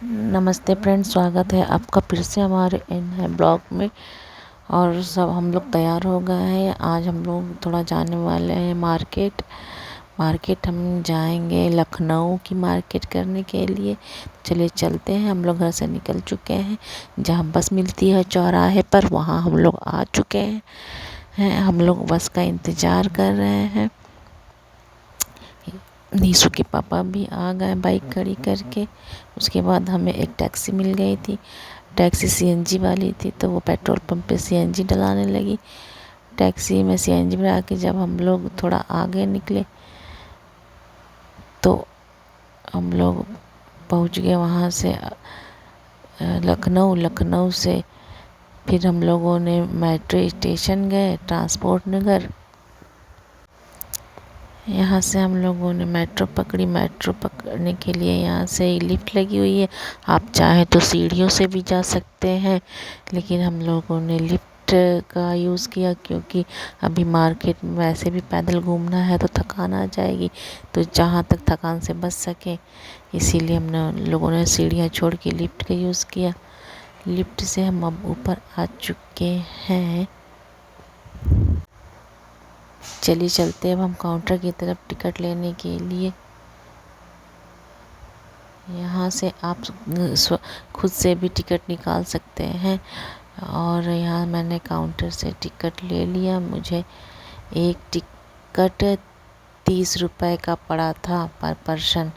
नमस्ते फ्रेंड्स, स्वागत है आपका फिर से हमारे इन है ब्लॉग में। और सब हम लोग तैयार हो गए हैं। आज हम लोग थोड़ा जाने वाले हैं मार्केट हम जाएंगे लखनऊ की मार्केट करने के लिए। चलिए चलते हैं। हम लोग घर से निकल चुके हैं। जहाँ बस मिलती है चौराहे पर, वहाँ हम लोग आ चुके हैं। हम लोग बस का इंतज़ार कर रहे हैं। नीशू के पापा भी आ गए बाइक खड़ी करके। उसके बाद हमें एक टैक्सी मिल गई थी। टैक्सी सीएनजी वाली थी, तो वो पेट्रोल पंप पे सीएनजी डलाने लगी। टैक्सी में सीएनजी भरा के जब हम लोग थोड़ा आगे निकले तो हम लोग पहुंच गए वहाँ से लखनऊ से फिर हम लोगों ने मेट्रो स्टेशन गए, ट्रांसपोर्ट नगर। यहाँ से हम लोगों ने मेट्रो पकड़ी। मेट्रो पकड़ने के लिए यहाँ से लिफ्ट लगी हुई है। आप चाहें तो सीढ़ियों से भी जा सकते हैं, लेकिन हम लोगों ने लिफ्ट का यूज़ किया क्योंकि अभी मार्केट में वैसे भी पैदल घूमना है तो थकान आ जाएगी, तो जहाँ तक थकान से बच सके इसीलिए हमने लोगों ने सीढ़ियाँ छोड़ के लिफ्ट का यूज़ किया। लिफ्ट से हम अब ऊपर आ चुके हैं। चलिए चलते हैं अब हम काउंटर की तरफ टिकट लेने के लिए। यहाँ से आप खुद से भी टिकट निकाल सकते हैं। और यहाँ मैंने काउंटर से टिकट ले लिया। मुझे एक टिकट 30 रुपए का पड़ा था पर पर्सन।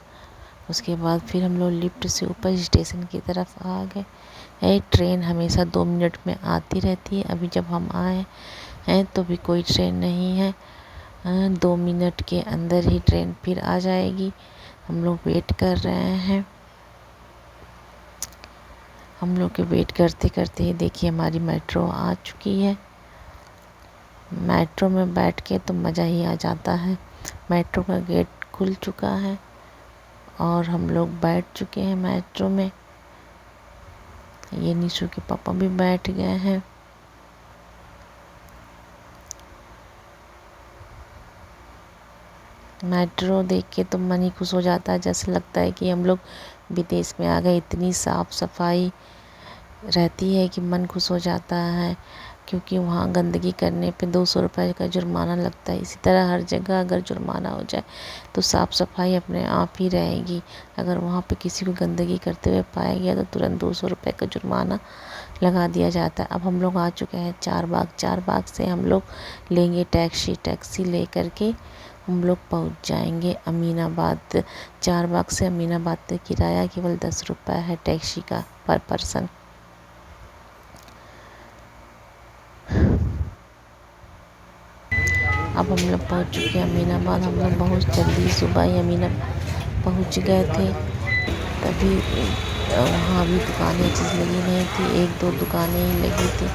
उसके बाद फिर हम लोग लिफ्ट से ऊपर स्टेशन की तरफ आ गए। ट्रेन हमेशा 2 मिनट में आती रहती है। अभी जब हम आए हैं तो भी कोई ट्रेन नहीं है। 2 मिनट के अंदर ही ट्रेन फिर आ जाएगी। हम लोग वेट कर रहे हैं। हम लोग के वेट करते करते ही देखिए हमारी मेट्रो आ चुकी है। मेट्रो में बैठ के तो मज़ा ही आ जाता है। मेट्रो का गेट खुल चुका है और हम लोग बैठ चुके हैं मेट्रो में। ये निशु के पापा भी बैठ गए हैं। मेट्रो देख के तो मन ही खुश हो जाता है, जैसे लगता है कि हम लोग विदेश में आ गए। इतनी साफ़ सफाई रहती है कि मन खुश हो जाता है, क्योंकि वहाँ गंदगी करने पे 200 रुपये का जुर्माना लगता है। इसी तरह हर जगह अगर जुर्माना हो जाए तो साफ़ सफाई अपने आप ही रहेगी। अगर वहाँ पे किसी को गंदगी करते हुए पाया गया तो तुरंत 200 रुपये का जुर्माना लगा दिया जाता है। अब हम लोग आ चुके हैं चारबाग से हम लोग लेंगे टैक्सी ले करके हम लोग पहुँच जाएंगे अमीनाबाद। चारबाग से अमीनाबाद तक किराया केवल 10 रुपये है टैक्सी का पर पर्सन। अब हम लोग पहुँच चुके हैं अमीनाबाद। हम लोग बहुत जल्दी सुबह ही अमीनाबाद पहुँच गए थे। तभी वहाँ भी दुकानें अच्छी लगी नहीं थी, 1-2 दुकानें ही लगी थी।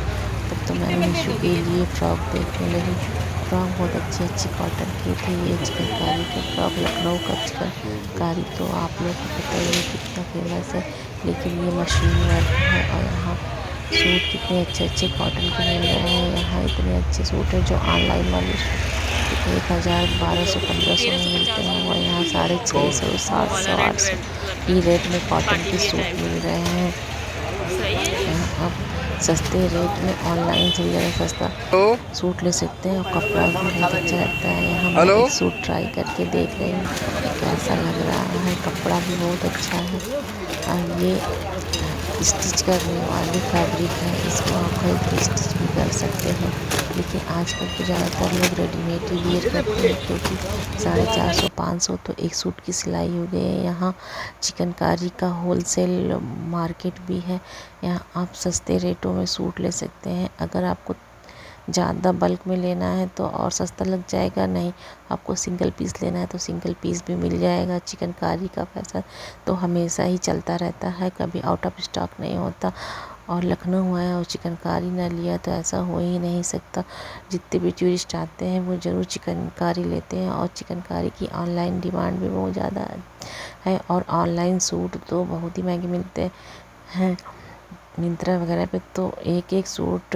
तब तो मैं मीशो के लिए फ़्रॉक देखने लगी। फ़्रॉक बहुत अच्छी कॉटन की थी। ये चिकनकारी का फ़्रॉक, लखनऊ का चिकनकारी तो आप लोग को पता ही है कितना फेमस है, लेकिन ये मशीन वर्क है। और यहाँ सूट कितने अच्छे कॉटन के मिल रहे हैं। यहाँ इतने अच्छे सूट हैं जो ऑनलाइन वाले 1000, 1200, 1500 में मिलते हैं, और यहाँ 650, 700, 800 की रेट में कॉटन के सूट मिल रहे हैं। यहाँ आप सस्ते रेट में ऑनलाइन से ज़्यादा सस्ता सूट ले सकते हैं और कपड़ा भी बहुत अच्छा लगता है। यहाँ मैं एक सूट ट्राई करके देख रही हूँ कैसा लग रहा है। कपड़ा भी बहुत अच्छा है और ये स्टिच करने वाली फैब्रिक है, इसको आप खरीद के स्टिच भी कर सकते हैं। लेकिन आजकल तो ज़्यादातर लोग रेडीमेड ही वियर करते हैं, क्योंकि 450, 500 तो एक सूट की सिलाई हो गई है। यहाँ चिकनकारी का होलसेल मार्केट भी है। यहाँ आप सस्ते रेटों में सूट ले सकते हैं। अगर आपको ज़्यादा बल्क में लेना है तो और सस्ता लग जाएगा, नहीं आपको सिंगल पीस लेना है तो सिंगल पीस भी मिल जाएगा। चिकनकारी का पैसा तो हमेशा ही चलता रहता है, कभी आउट ऑफ स्टॉक नहीं होता। और लखनऊ आया और चिकनकारी ना लिया तो ऐसा हो ही नहीं सकता। जितने भी टूरिस्ट आते हैं वो ज़रूर चिकनकारी लेते हैं, और चिकनकारी की ऑनलाइन डिमांड भी बहुत ज़्यादा है। और ऑनलाइन सूट तो बहुत ही महंगे मिलते हैं। मिंत्रा वगैरह पे तो एक एक सूट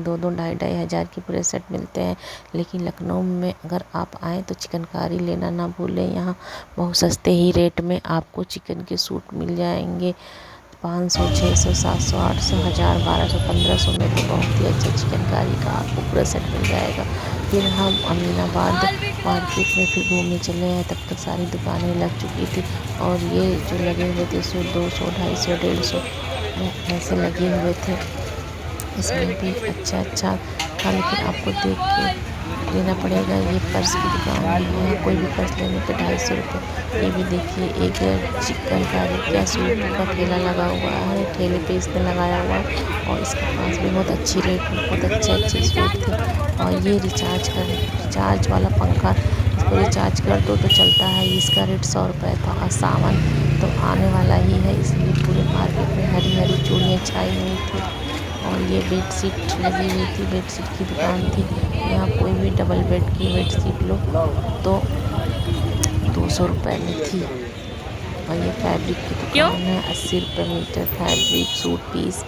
2-2 ढाई-ढाई हज़ार के पूरे सेट मिलते हैं। लेकिन लखनऊ में अगर आप आएँ तो चिकनकारी लेना ना भूलें। यहाँ बहुत सस्ते ही रेट में आपको चिकन के सूट मिल जाएंगे। 500, 600, 700, 800, 1000, 1200, 1500 में तो बहुत ही अच्छा चिकनकारी का आपको पूरा सेट मिल जाएगा। फिर हम अमीनाबाद मार्केट में फिर घूमने चले आए। तब तक सारी दुकानें लग चुकी थी और ये जो लगे हुए थे सूट 200, 250, 150 में ऐसे लगे हुए थे। इसमें भी अच्छा अच्छा था, लेकिन आपको देख के लेना पड़ेगा। ये पर्स की दुकान है, कोई भी पर्स लेने पे 250 रुपये। ये भी देखिए एक चिकनकारी का सूट का ठेला लगा हुआ है, ठेले पे इसने लगाया हुआ है और इसके पास भी बहुत अच्छी रेट में बहुत अच्छे सूट थे। और ये रिचार्ज वाला पंखा, इसको रिचार्ज कर दो तो चलता है। इसका रेट 100 रुपये था और सावन तो आने वाला ही है, इसलिए पूरे मार्केट में हरी हरी चूड़ियाँ छाई हुई थी। और ये बेडशीट लगी हुई थी, बेडशीट की दुकान थी। यहाँ कोई भी डबल बेड की बेडशीट लो तो 200 रुपये में थी। और ये फैब्रिक की दुकान है, 80 रुपये मीटर फैब्रिक सूट पीस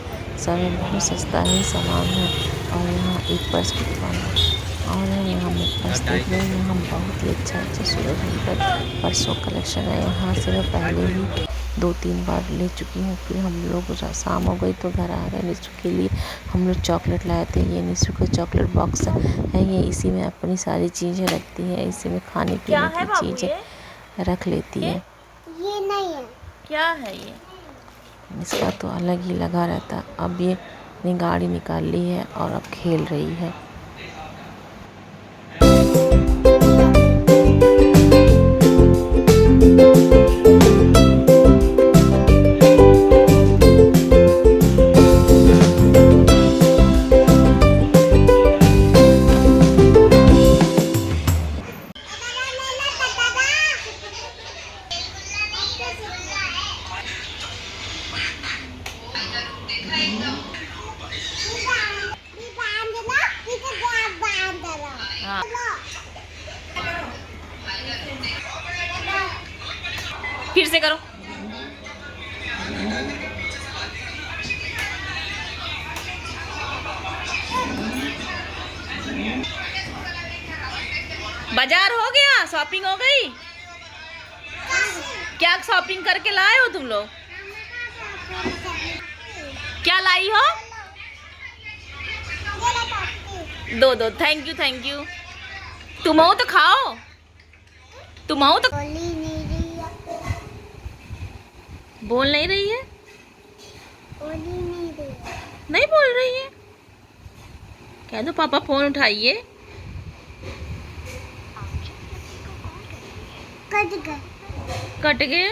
सब में बहुत सस्ता ही सामान है। और यहाँ एक पर्स की दुकान है और यहाँ मैं पर्स देख रही हूँ। यहाँ बहुत ही अच्छा सूरज पर्सों कलेक्शन है। यहाँ से मैं पहले ही 2-3 बार ले चुकी हूँ। फिर हम लोग शाम हो गई तो घर आ गए। निशु के लिए हम लोग चॉकलेट लाए थे। ये निशु का चॉकलेट बॉक्स है, ये इसी में अपनी सारी चीज़ें रखती है, इसी में खाने पीने की चीज़ें रख लेती है। ये नहीं है, क्या है ये? इसका तो अलग ही लगा रहता। अब ये अपनी गाड़ी निकाल ली है और अब खेल रही है। फिर से करो। बाजार हो गया, शॉपिंग हो गई? क्या शॉपिंग करके लाए हो तुम लोग? क्या लाई हो? दो थैंक यू। तुम हो तो खाओ, तुम हो तो बोल नहीं रही है, नहीं बोल रही है। कह दो पापा फोन उठाइए। कट गया।